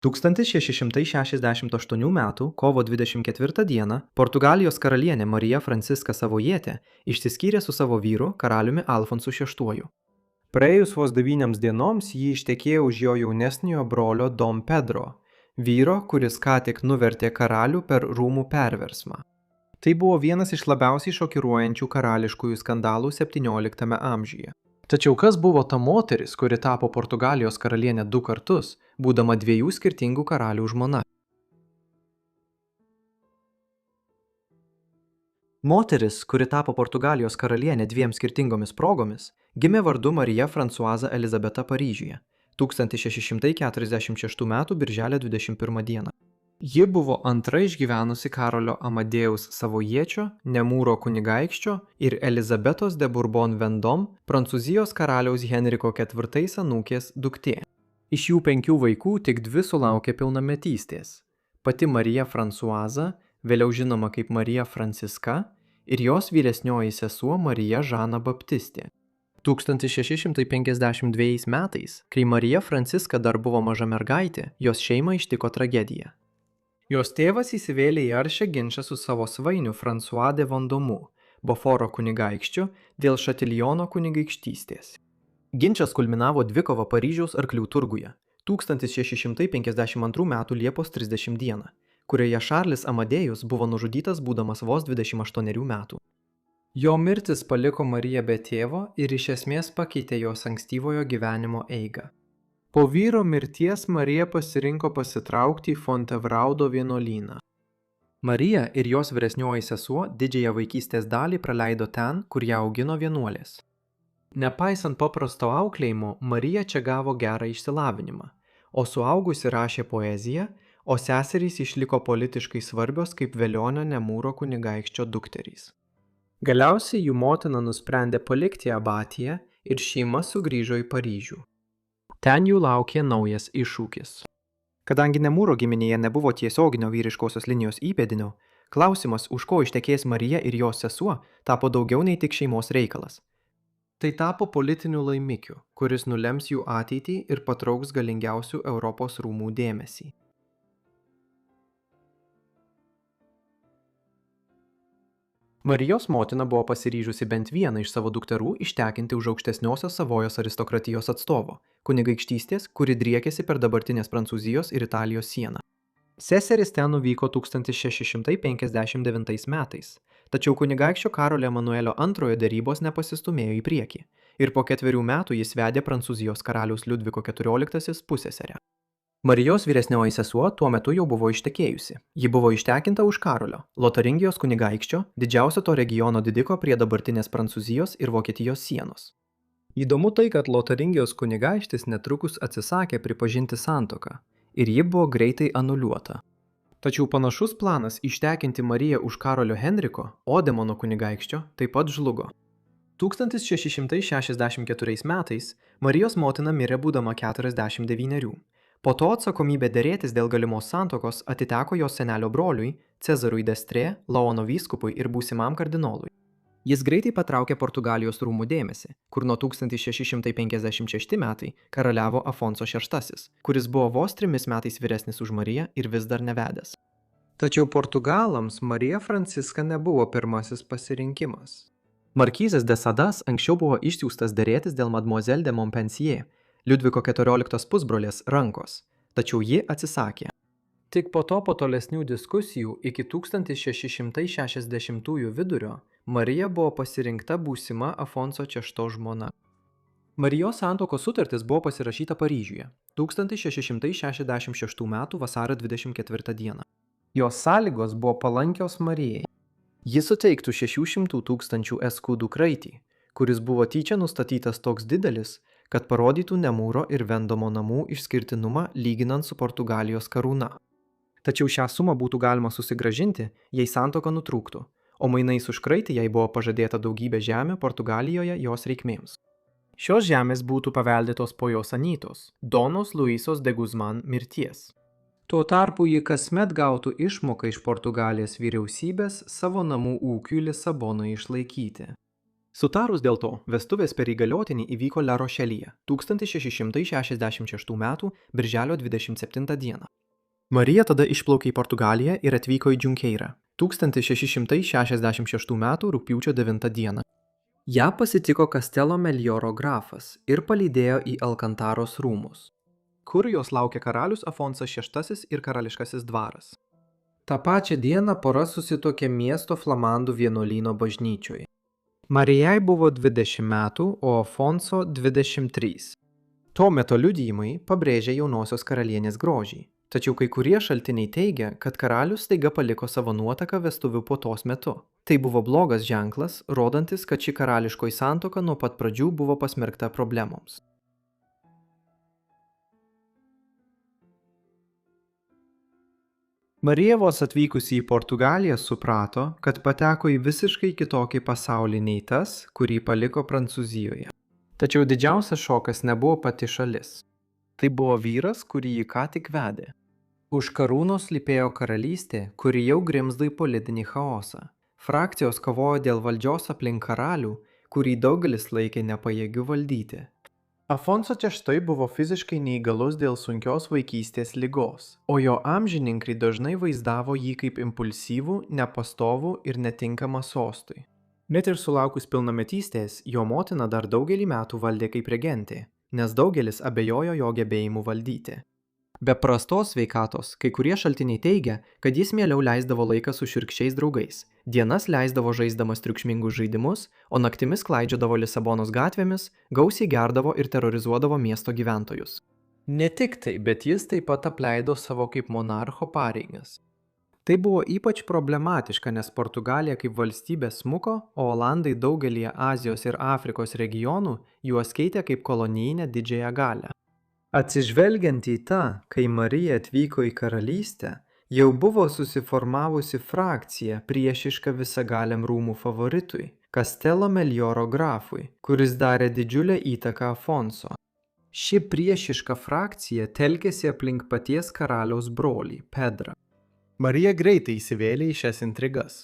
1668 m. kovo 24 d. Portugalijos karalienė Marija Franciska Savojietė išsiskyrė su savo vyru, karaliumi Alfonsu VI. Praėjus vos 9 dienoms ji ištekėjo už jo jaunesniojo brolio Dom Pedro, vyro, kuris ką tik nuvertė karalių per rūmų perversmą. Tai buvo vienas iš labiausiai šokiruojančių karališkųjų skandalų 17 amžiuje. Tačiau kas buvo ta moteris, kuri tapo Portugalijos karalienė 2 kartus, būdama 2 skirtingų karalių žmona? Moteris, kuri tapo Portugalijos karalienė 2 skirtingomis progomis, gimė vardu Marija Fransuaza Elizabeta Paryžiuje 1646 m. birželio 21 d. Ji buvo antra išgyvenusi Karolio Amadėjaus Savojiečio, Nemūro kunigaikščio ir Elizabetos de Bourbon Vendôme, Prancūzijos karaliaus Henriko IV anūkės duktė. Iš jų 5 vaikų tik 2 sulaukė pilnametystės. Pati Marija Fransuaza, vėliau žinoma kaip Marija Franciska, ir jos vyresnioji sesuo Marija Žana Baptistė. 1652 metais, kai Marija Franciska dar buvo maža mergaitė, jos šeimą ištiko tragedija. Jos tėvas įsivėlė į aršią ginčą su savo svainiu François de Vendôme, Boforo kunigaikščiu, dėl Šatiljono kunigaikštystės. Ginčas kulminavo dvikova Paryžiaus arklių turguje 1652 m. Liepos 30 d., kurioje Šarlis Amadėjus buvo nužudytas būdamas vos 28 metų. Jo mirtis paliko Mariją be tėvo ir iš esmės pakeitė jos ankstyvojo gyvenimo eigą. Po vyro mirties Marija pasirinko pasitraukti į Fontevraudo vienuolyną. Marija ir jos vyresnioji sesuo didžiąją vaikystės dalį praleido ten, kur ją augino vienuolės. Nepaisant paprasto auklėjimo, Marija čia gavo gerą išsilavinimą, o suaugusi rašė poeziją, o seserys išliko politiškai svarbios kaip Velionio Nemūro kunigaikščio dukterys. Galiausiai jų motina nusprendė palikti abatiją ir šeima sugrįžo į Paryžių. Ten jų laukė naujas iššūkis. Kadangi Nemūro giminėje nebuvo tiesioginio vyriškosios linijos įpėdinio, klausimas, už ko ištekės Marija ir jos sesuo, tapo daugiau nei tik šeimos reikalas. Tai tapo politiniu laimikiu, kuris nulems jų ateitį ir patrauks galingiausių Europos rūmų dėmesį. Marijos motina buvo pasiryžusi bent vieną iš savo dukterų ištekinti už aukštesniosios Savojos aristokratijos atstovo, kunigaikštystės, kuri driekėsi per dabartinės Prancūzijos ir Italijos sieną. Seseris ten nuvyko 1659 metais, tačiau kunigaikščio Karolio Emanuelio II derybos nepasistumėjo į priekį ir po 4 metų jis vedė Prancūzijos karaliaus Liudviko XIV pusseserę. Marijos vyresnioji sesuo tuo metu jau buvo ištekėjusi. Ji buvo ištekinta už Karolio, Lotaringijos kunigaikščio, didžiausio to regiono didiko prie dabartinės Prancūzijos ir Vokietijos sienos. Įdomu tai, kad Lotaringijos kunigaikštis netrukus atsisakė pripažinti santuoką ir ji buvo greitai anuliuota. Tačiau panašus planas ištekinti Mariją už Karolio Henriko, Odemono kunigaikščio, taip pat žlugo. 1664 metais Marijos motina mirė būdama 49. Po to atsakomybė derėtis dėl galimos santuokos atiteko jos senelio broliui, Cezarui d'Estrées, Laono vyskupui ir būsimam kardinolui. Jis greitai patraukė Portugalijos rūmų dėmesį, kur nuo 1656 metai karaliavo Afonso VI, kuris buvo vos 3 metais vyresnis už Mariją ir vis dar nevedęs. Tačiau Portugalams Marija Franciska nebuvo pirmasis pasirinkimas. Markizas de Sadas anksčiau buvo išsiųstas derėtis dėl Mademoiselle de Montpensier, Liudviko XIV pusbrolės rankos, tačiau ji atsisakė. Tik po tolesnių diskusijų iki 1660 vidurio Marija buvo pasirinkta būsima Afonso VI žmona. Marijos santuokos sutartis buvo pasirašyta Paryžiuje 1666 m. vasario 24 d. Jos sąlygos buvo palankios Marijai. Ji suteiktų 600 000 eskudų kraitį, kuris buvo tyčia nustatytas toks didelis, kad parodytų Nemūro ir Vendomo namų išskirtinumą lyginant su Portugalijos karūna. Tačiau šią sumą būtų galima susigrąžinti, jei santuoka nutrūktų, o mainais už kraitį jai buvo pažadėta daugybė žemių Portugalijoje jos reikmėms. Šios žemės būtų paveldėtos po jos anytos, Donos Luisos de Guzman mirties. Tuo tarpu ji kasmet gautų išmoką iš Portugalijos vyriausybės savo namų ūkiui Lisabonoje išlaikyti. Sutarus dėl to, vestuvės per įgaliotinį įvyko La Rochelyje 1666 m. birželio 27 d. Marija tada išplaukė į Portugaliją ir atvyko į Džunkeirą 1666 m. rugpjūčio 9 d. Ja pasitiko Kastelo Meljoro grafas ir palydėjo į Alkantaros rūmus, kur jos laukė karalius Afonsas VI ir karališkasis dvaras. Ta pačią dieną pora susituokė miesto flamandų vienuolyno bažnyčioje. Marijai buvo 20 metų, o Afonso 23. To meto liudijimai pabrėžia jaunosios karalienės grožį, tačiau kai kurie šaltiniai teigia, kad karalius staiga paliko savo nuotaką vestuvių puotos metu. Tai buvo blogas ženklas, rodantis, kad ši karališkoji santuoka nuo pat pradžių buvo pasmerkta problemoms. Marija vos atvykusi į Portugaliją suprato, kad pateko į visiškai kitokį pasaulį nei tas, kurį paliko Prancūzijoje. Tačiau didžiausias šokas nebuvo pati šalis. Tai buvo vyras, kurį ji ką tik vedė. Už karūnos slypėjo karalystė, kuri jau grimzdo į politinį chaosą. Frakcijos kovojo dėl valdžios aplink karalių, kurį daugelis laikė nepajėgiu valdyti. Afonso VI buvo fiziškai neįgalus dėl sunkios vaikystės ligos, o jo amžininkai dažnai vaizdavo jį kaip impulsyvų, nepastovų ir netinkamą sostui. Net ir sulaukus pilnametystės, jo motina dar daugelį metų valdė kaip regentė, nes daugelis abejojo jo gebėjimu valdyti. Be prastos sveikatos, kai kurie šaltiniai teigia, kad jis mieliau leisdavo laiką su šiurkščiais draugais, dienas leisdavo žaisdamas triukšmingus žaidimus, o naktimis klaidžiodavo Lisabonos gatvėmis, gausiai gerdavo ir terorizuodavo miesto gyventojus. Ne tik tai, bet jis taip pat apleido savo kaip monarcho pareigas. Tai buvo ypač problematiška, nes Portugalija kaip valstybė smuko, o olandai daugelyje Azijos ir Afrikos regionų juos keitė kaip kolonijinę didžiąją galią. Atsižvelgiant į tą, kai Marija atvyko į karalystę, jau buvo susiformavusi frakcija priešiška visagaliam rūmų favoritui, Kastelo Meljoro grafui, kuris darė didžiulę įtaką Afonso. Ši priešiška frakcija telkėsi aplink paties karaliaus brolį, Pedrą. Marija greitai įsivėlė į šias intrigas.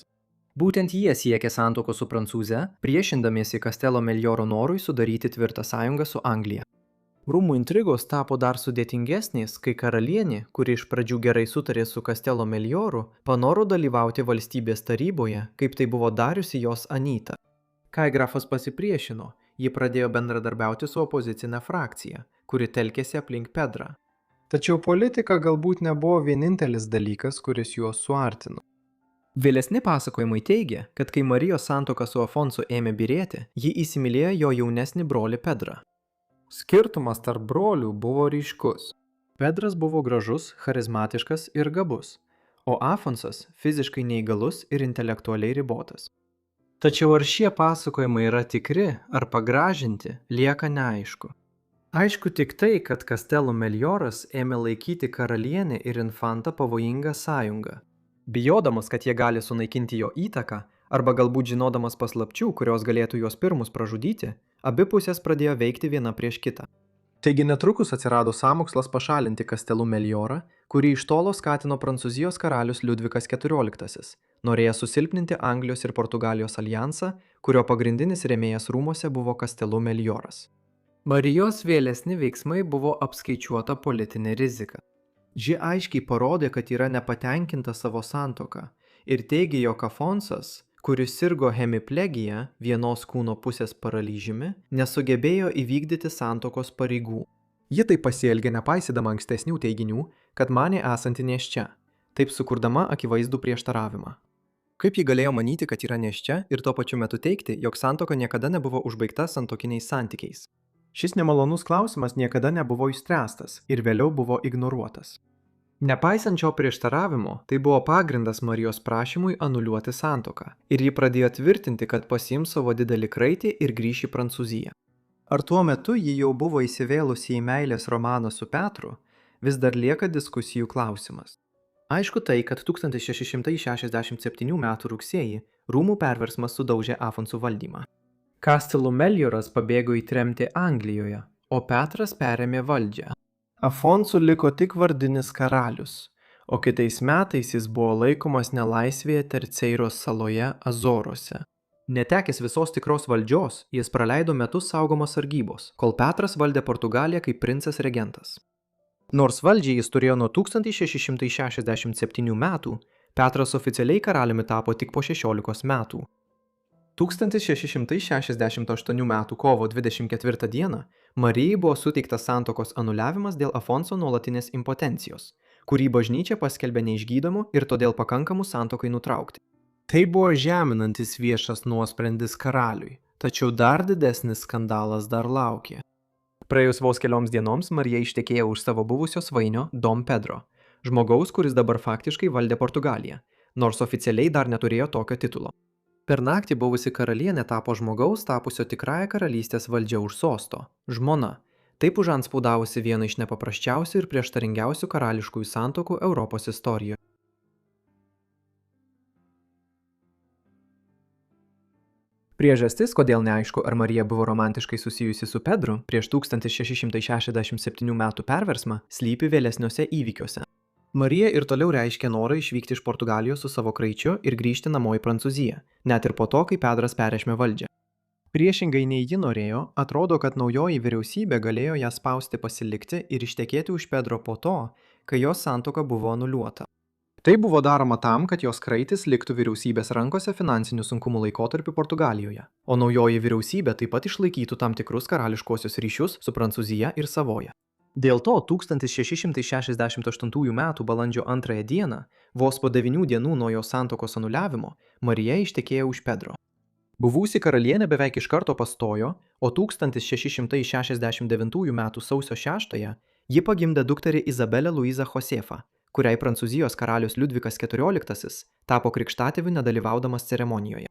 Būtent jie siekė santuokos su Prancūze, priešindamiesi Kastelo Meljoro norui sudaryti tvirtą sąjungą su Anglija. Rūmų intrigos tapo dar sudėtingesnės, kai karalienė, kuri iš pradžių gerai sutarė su Kastelo Meljoru, panoro dalyvauti valstybės taryboje, kaip tai buvo dariusi jos Anyta. Kai grafas pasipriešino, ji pradėjo bendradarbiauti su opozicinė frakcija, kuri telkėsi aplink Pedrą. Tačiau politika galbūt nebuvo vienintelis dalykas, kuris juos suartino. Vėlesni pasakojimai teigia, kad kai Marijos santuoka su Afonsu ėmė byrėti, ji įsimylėjo jo jaunesnį brolį Pedrą. Skirtumas tarp brolių buvo ryškus. Pedras buvo gražus, charizmatiškas ir gabus, o Afonsas fiziškai neįgalus ir intelektualiai ribotas. Tačiau ar šie pasakojimai yra tikri ar pagražinti, lieka neaišku. Aišku tik tai, kad Kastelo Meljoras ėmė laikyti karalienę ir infantą pavojingą sąjungą. Bijodamas, kad jie gali sunaikinti jo įtaką, arba galbūt žinodamas paslapčių, kurios galėtų juos pirmus pražudyti, abi pusės pradėjo veikti viena prieš kitą. Taigi netrukus atsirado sąmokslas pašalinti Kastelų Meljorą, kurį iš tolo skatino Prancūzijos karalius Liudvikas XIV, norėjęs susilpninti Anglijos ir Portugalijos aljansą, kurio pagrindinis rėmėjas rūmuose buvo Kastelų Meljoras. Marijos vėlesni veiksmai buvo apskaičiuota politinė rizika. Ji aiškiai parodė, kad yra nepatenkinta savo santuoka ir teigė, jog Afonsas, kuris sirgo hemiplegija, vienos kūno pusės paralyžiumi, nesugebėjo įvykdyti santuokos pareigų. Ji taip pasielgė nepaisydama ankstesnių teiginių, kad manė esanti nėščia, taip sukurdama akivaizdų prieštaravimą. Kaip ji galėjo manyti, kad yra nėščia ir tuo pačiu metu teigti, jog santuoka niekada nebuvo užbaigta santuokiniais santykiais? Šis nemalonus klausimas niekada nebuvo išspręstas ir vėliau buvo ignoruotas. Nepaisant šio prieštaravimo, tai buvo pagrindas Marijos prašymui anuliuoti santuoką ir ji pradėjo tvirtinti, kad pasiims savo didelį kraitį ir grįš į Prancūziją. Ar tuo metu ji jau buvo įsivėlusi į meilės romaną su Petru, vis dar lieka diskusijų klausimas. Aišku tai, kad 1667 m. rugsėjį rūmų perversmas sudaužė Afonsų valdymą. Kastelų Meljoras pabėgo į tremtį Anglijoje, o Petras perėmė valdžią. Afonsų liko tik vardinis karalius, o kitais metais jis buvo laikomas nelaisvėje Terceiros saloje Azoruose. Netekęs visos tikros valdžios, jis praleido metus saugomas sargybos, kol Petras valdė Portugaliją kaip princas regentas. Nors valdžiai jis turėjo nuo 1667 metų, Petras oficialiai karaliumi tapo tik po 16 metų. 1668 metų kovo 24 dieną Marijai buvo suteiktas santuokos anuliavimas dėl Afonso nuolatinės impotencijos, kurį bažnyčia paskelbė neišgydomu ir todėl pakankamu santuokai nutraukti. Tai buvo žeminantis viešas nuosprendis karaliui, tačiau dar didesnis skandalas dar laukė. Praėjus vos kelioms dienoms Marija ištekėjo už savo buvusio svainio Dom Pedro, žmogaus, kuris dabar faktiškai valdė Portugaliją, nors oficialiai dar neturėjo tokio titulo. Per naktį buvusi karalienė tapo žmogaus tapusio tikrąją karalystės valdžią už sosto – žmona, taip užantspaudavusi vieną iš nepaprasčiausių ir prieštaringiausių karališkųjų santuokų Europos istorijoje. Priežastis, kodėl neaišku, ar Marija buvo romantiškai susijusi su Pedru prieš 1667 metų perversmą, slypi vėlesniuose įvykiuose. Marija ir toliau reiškė norą išvykti iš Portugalijos su savo kraičiu ir grįžti namo į Prancūziją, net ir po to, kai Pedras perėmė valdžią. Priešingai nei ji norėjo, atrodo, kad naujoji vyriausybė galėjo ją spausti pasilikti ir ištekėti už Pedro po to, kai jos santuoka buvo anuliuota. Tai buvo daroma tam, kad jos kraitis liktų vyriausybės rankose finansinių sunkumų laikotarpiu Portugalijoje, o naujoji vyriausybė taip pat išlaikytų tam tikrus karališkuosius ryšius su Prancūzija ir Savoja. Dėl to 1668 m. balandžio 2 dieną, vos po 9 dienų nuo jos santuokos anuliavimo, Marija ištekėjo už Pedro. Buvusi karalienė beveik iš karto pastojo, o 1669 m. sausio 6 ji pagimdė dukterį Izabelę Luizą Josefą, kuriai Prancūzijos karalius Liudvikas XIV tapo krikštatėviu nedalyvaudamas ceremonijoje.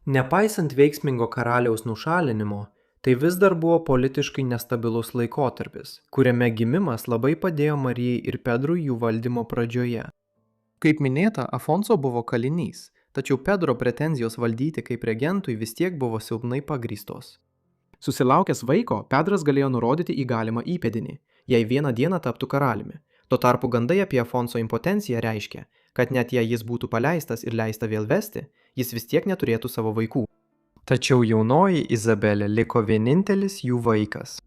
Nepaisant veiksmingo karaliaus nušalinimo, tai vis dar buvo politiškai nestabilus laikotarpis, kuriame gimimas labai padėjo Marijai ir Pedrui jų valdymo pradžioje. Kaip minėta, Afonso buvo kalinys, tačiau Pedro pretenzijos valdyti kaip regentui vis tiek buvo silpnai pagrįstos. Susilaukęs vaiko, Pedras galėjo nurodyti į galimą įpėdinį, jei vieną dieną taptų karaliumi. Tuo tarpu gandai apie Afonso impotenciją reiškia, kad net jei jis būtų paleistas ir leista vėl vesti, jis vis tiek neturėtų savo vaikų. Tačiau jaunoji Izabelė liko vienintelis jų vaikas.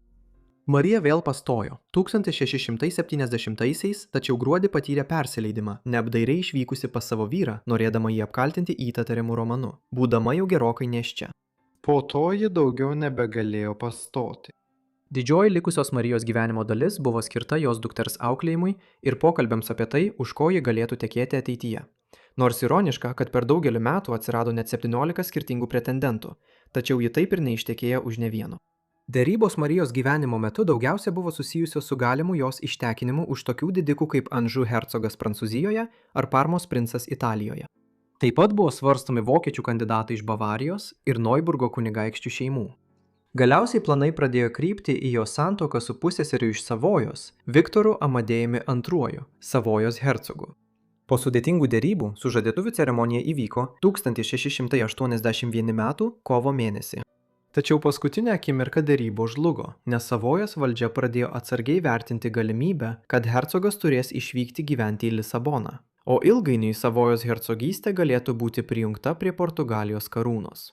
Marija vėl pastojo 1670-aisiais, tačiau gruodį patyrė persileidimą, neapdairiai išvykusi pas savo vyrą, norėdama jį apkaltinti įtariamu romanu, būdama jau gerokai nėščia. Po to ji daugiau nebegalėjo pastoti. Didžioji likusios Marijos gyvenimo dalis buvo skirta jos dukters auklėjimui ir pokalbiams apie tai, už ko ji galėtų tekėti ateityje. Nors ironiška, kad per daugelį metų atsirado net 17 skirtingų pretendentų, tačiau ji taip ir neištekėjo už ne vieno. Derybos Marijos gyvenimo metu daugiausia buvo susijusios su galimu jos ištekinimu už tokių didikų kaip Anžu hercogas Prancūzijoje ar Parmos princas Italijoje. Taip pat buvo svarstomi vokiečių kandidatai iš Bavarijos ir Neuburgo kunigaikščių šeimų. Galiausiai planai pradėjo krypti į jos santuoką su pusseseriu iš Savojos, Viktoru Amadėjumi II, Savojos hercogu. Po sudėtingų derybų sužadėtuvių ceremonija įvyko 1681 m. kovo mėnesį. Tačiau paskutinę akimirką derybos žlugo, nes Savojos valdžia pradėjo atsargiai vertinti galimybę, kad hercogas turės išvykti gyventi į Lisaboną, o ilgainiui Savojos hercogystė galėtų būti prijungta prie Portugalijos karūnos.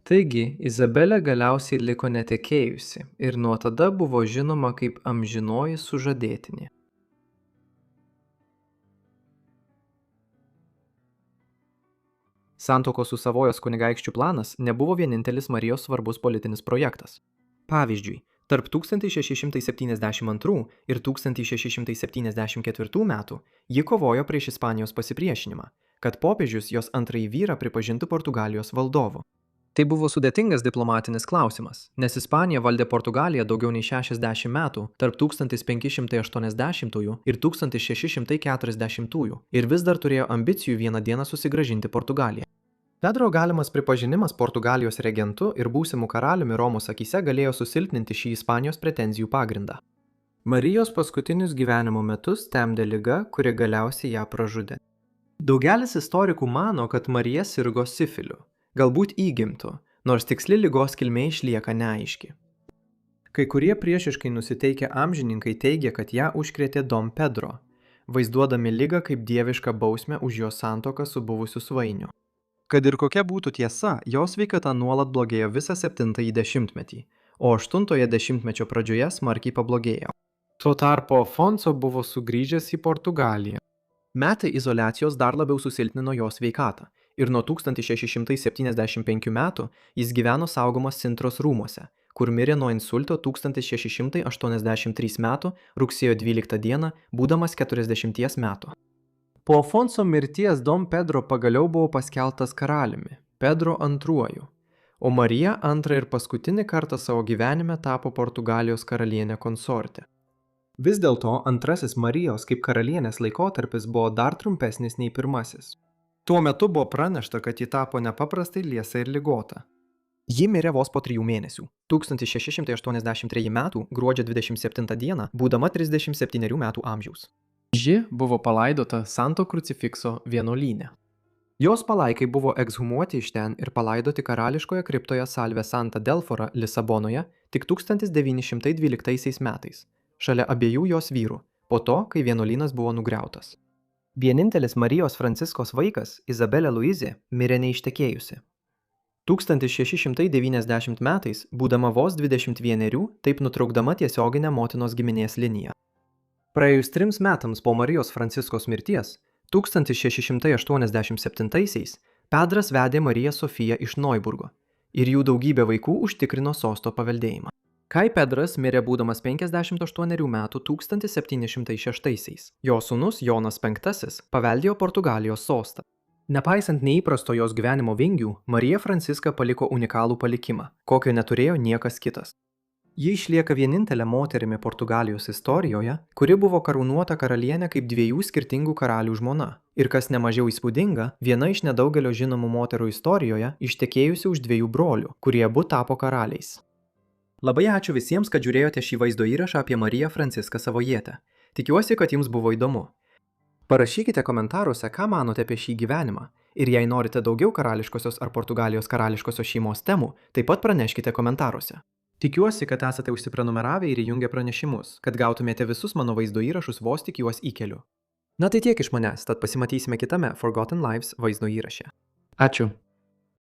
Taigi, Izabelė galiausiai liko netekėjusi ir nuo tada buvo žinoma kaip amžinoji sužadėtinė. Santuokos su Savojos kunigaikščių planas nebuvo vienintelis Marijos svarbus politinis projektas. Pavyzdžiui, tarp 1672 ir 1674 metų ji kovojo prieš Ispanijos pasipriešinimą, kad popiežius jos antrąjį vyrą pripažintų Portugalijos valdovu. Tai buvo sudėtingas diplomatinis klausimas, nes Ispanija valdė Portugaliją daugiau nei 60 metų tarp 1580 ir 1640 ir vis dar turėjo ambicijų vieną dieną susigrąžinti Portugaliją. Pedro galimas pripažinimas Portugalijos regentu ir būsimu karaliumi Romos akyse galėjo susilpninti šį Ispanijos pretenzijų pagrindą. Marijos paskutinius gyvenimo metus temdė liga, kuri galiausiai ją pražudė. Daugelis istorikų mano, kad Marija sirgo sifiliu. Galbūt įgimtų, nors tiksli ligos kilmė išlieka neaiški. Kai kurie priešiškai nusiteikę amžininkai teigia, kad ją užkrėtė Dom Pedro, vaizduodami ligą kaip dievišką bausmę už jo santuoką su buvusiu svainiu. Kad ir kokia būtų tiesa, jos sveikata nuolat blogėjo visą 7-ąjį dešimtmetį, o 8-ojo dešimtmečio pradžioje smarkiai pablogėjo. Tuo tarpu Afonso buvo sugrįžęs į Portugaliją. Metai izoliacijos dar labiau susilpnino jo sveikatą ir nuo 1675 metų jis gyveno saugomas Sintros rūmuose, kur mirė nuo insulto 1683 metų rugsėjo 12 dieną, būdamas 40 metų. Po Afonso mirties Dom Pedro pagaliau buvo paskelbtas karaliumi, Pedro II, o Marija antrą ir paskutinį kartą savo gyvenime tapo Portugalijos karalienė konsortė. Vis dėlto antrasis Marijos kaip karalienės laikotarpis buvo dar trumpesnis nei pirmasis. Tuo metu buvo pranešta, kad ji tapo nepaprastai liesa ir ligota. Ji mirė vos po 3 mėnesių, 1683 metų gruodžio 27 dieną, būdama 37 metų amžiaus. Ji buvo palaidota Santo Krucifikso vienuolyne. Jos palaikai buvo ekshumuoti iš ten ir palaidoti karališkoje kriptoje Salve Santa Delfora Lisabonoje tik 1912 metais, šalia abiejų jos vyrų, po to, kai vienuolynas buvo nugriautas. Vienintelis Marijos Franciskos vaikas, Izabelė Luizė, mirė neištekėjusi. 1690 metais, būdama vos 21, taip nutraukdama tiesioginę motinos giminės liniją. Praėjus 3 metams po Marijos Franciskos mirties, 1687-aisiais, Pedras vedė Mariją Sofiją iš Noiburgo ir jų daugybė vaikų užtikrino sosto paveldėjimą. Kai Pedras mirė būdamas 58 metų 1706-aisiais, jo sūnus Jonas V paveldėjo Portugalijos sostą. Nepaisant neįprasto jos gyvenimo vingių, Marija Franciska paliko unikalų palikimą, kokio neturėjo niekas kitas. Ji išlieka vienintelė moterimi Portugalijos istorijoje, kuri buvo karūnuota karalienė kaip 2 skirtingų karalių žmona ir, kas nemažiau įspūdinga, viena iš nedaugelio žinomų moterų istorijoje ištekėjusi už 2 brolių, kurie abu tapo karaliais. Labai ačiū visiems, kad žiūrėjote šį vaizdo įrašą apie Mariją Franciską Savojietę. Tikiuosi, kad jums buvo įdomu. Parašykite komentaruose, ką manote apie šį gyvenimą. Ir jei norite daugiau karališkosios ar Portugalijos karališkosios šeimos temų, taip pat praneškite komentaruose. Tikiuosi, kad esate užsiprenumeravę ir įjungę pranešimus, kad gautumėte visus mano vaizdo įrašus vos tik juos įkeliu. Na tai tiek iš manęs, tad pasimatysime kitame Forgotten Lives vaizdo įraše. Ačiū.